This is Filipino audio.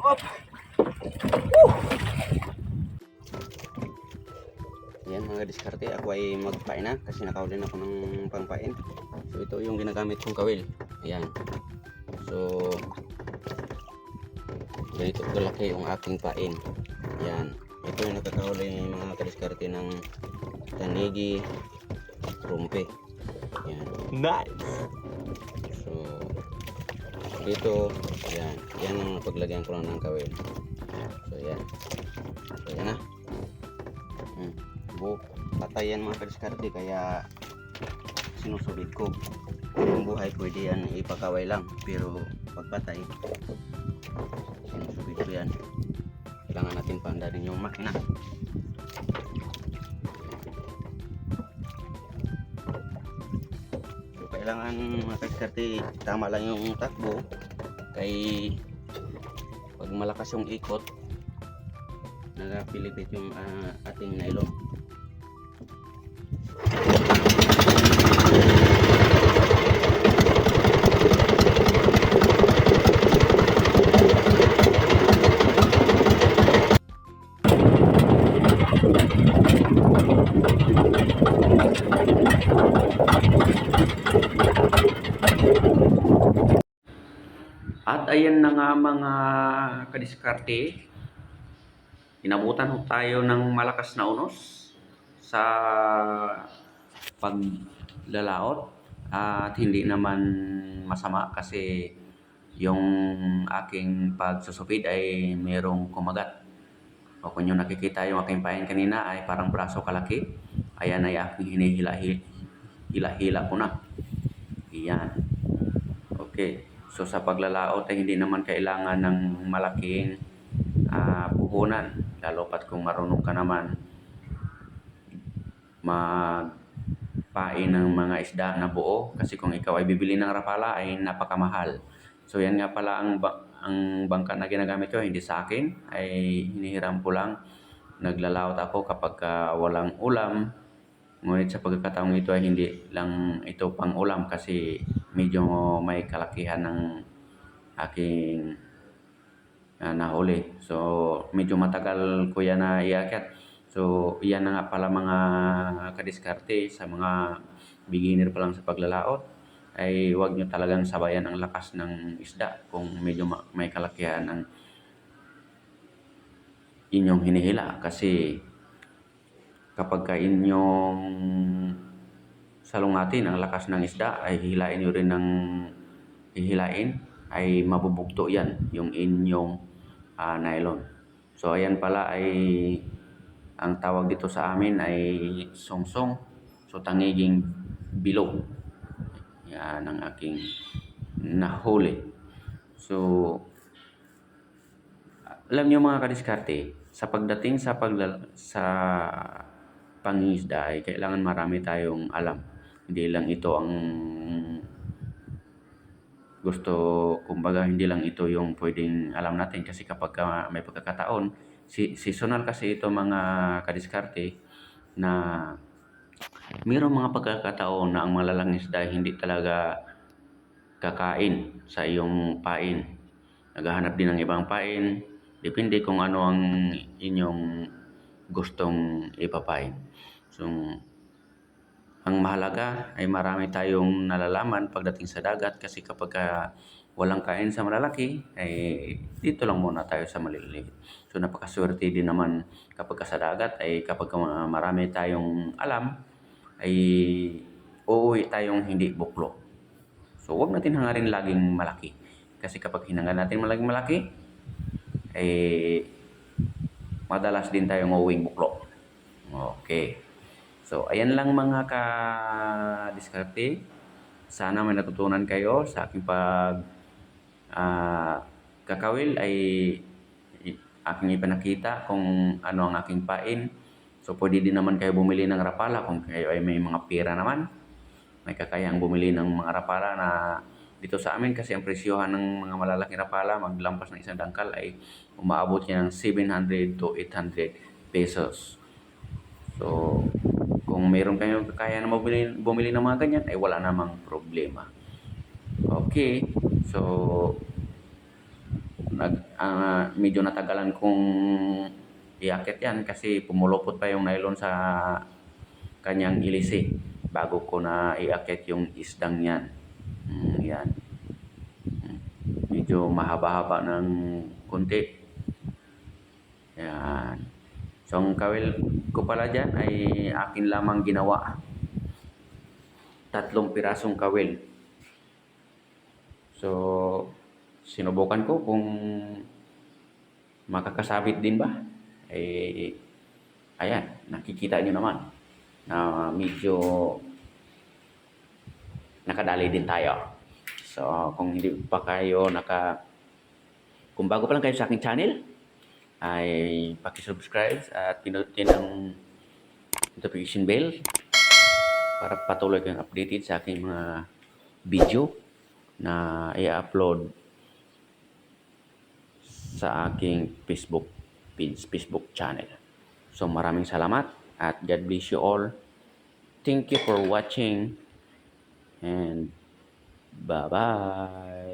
Op. Yan mga diskarte, ako ay magpain na kasi nakahuli na ako ng pangpain. So ito yung ginagamit kong kawil. Ayan. So ganito kalaki yung aking pain. Ayan. Ito yung nakakahuli mga kadiskarte ng tanigi, rumpe. Ayan. Nice! So dito, ayan. Yan ang paglagyan ko lang ng kawil. So ayan. So ayan na. Patay yan mga kadiskarte, kaya sinusubid ko. Kung buhay pwede yan ipakaway lang, pero pag patay sinusubid ko yan. Kailangan natin paandarin yung makina. So kailangan mga kadiskarte tama lang yung takbo, kay pag malakas yung ikot nagapilipit yung ating nylon. At ayan na nga mga kadiskarte, inabutan ho tayo ng malakas na unos sa paglalaot at hindi naman masama kasi yung aking pagsusupid ay merong kumagat. O kung yung nakikita yung aking pain kanina ay parang braso kalaki, ayan ay aking hinihila-hila ko na. Iyan. Okay. So sa paglalaot ay hindi naman kailangan ng malaking puhunan, lalo pat kung marunong ka naman magpain ng mga isda na buo, kasi kung ikaw ay bibili ng rapala ay napakamahal. So yan nga pala ang bangka na ginagamit ko, hindi sa akin, ay hinihiram ko lang. Naglalaot ako kapag walang ulam, ngunit sa pagkakataong ito ay hindi lang ito pang ulam kasi medyo may kalakihan ng aking nahuli. So medyo matagal ko yan na iakyat. So iyan na nga pala mga kadiskarte sa mga beginner pa lang sa paglalaot, ay huwag nyo talagang sabayan ang lakas ng isda kung medyo may kalakihan ng inyong hinihila, kasi kapag ka inyong salungatin ang lakas ng isda ay hihilain nyo rin ng hihilain, ay mabubugto yan yung inyong nylon. So ayan pala ay ang tawag dito sa amin ay songsong. So tangiging bilog. Yan ang aking nahuli. So alam nyo mga kadiskarte, sa pagdating sa pangingisda ay kailangan marami tayong alam. Hindi lang ito ang gusto, kumbaga hindi lang ito yung pwedeng alam natin, kasi kapag may pagkakataon, seasonal kasi ito mga kadiskarte, na mayroong mga pagkakataon na ang malalang isda hindi talaga kakain sa iyong pain. Naghahanap din ng ibang pain, depende kung ano ang inyong gustong ipapain. So ang mahalaga ay marami tayong nalalaman pagdating sa dagat, kasi kapag walang kain sa malalaki, ay dito lang muna tayo sa maliliit. So napakaswerte din naman kapag sa dagat, ay kapag marami tayong alam, ay uuwi tayong hindi buklo. So huwag natin hangarin laging malaki, kasi kapag hinangan natin laging malaki, ay madalas din tayong uuwing buklo. Okay. So, ayan lang mga ka-diskarte. Sana may natutunan kayo sa aking kakawil, ay aking ipinakita kung ano ang aking pain. So, pwede din naman kayo bumili ng rapala kung kayo ay may mga pera naman. May kakayang bumili ng mga rapala na dito sa amin, kasi ang presyohan ng mga malalaking rapala maglampas ng isang dangkal ay umaabot yan ng 700 to 800 pesos. So, kung mayroon kayong kaya na bumili ng mga ganyan, ay wala namang problema. Okay, so medyo natagalan kong iakit yan kasi pumulupot pa yung nylon sa kanyang ilisi bago ko na iakit yung isdang yan. Yan. Medyo mahaba-haba ng kunti. Yan. So, ang kawil ko pala dyan ay akin lamang ginawa. 3 pirasong kawil. So, sinubukan ko kung makakasabit din ba. Ayan, nakikita nyo naman na medyo nakadali din tayo. So, kung hindi pa kayo kung bago pa lang kayo sa aking channel, ay paki-subscribe at pinutin ang notification bell para patuloy kayong updated sa aking mga video na i-upload sa aking Facebook channel. So maraming salamat at God bless you all. Thank you for watching and bye-bye.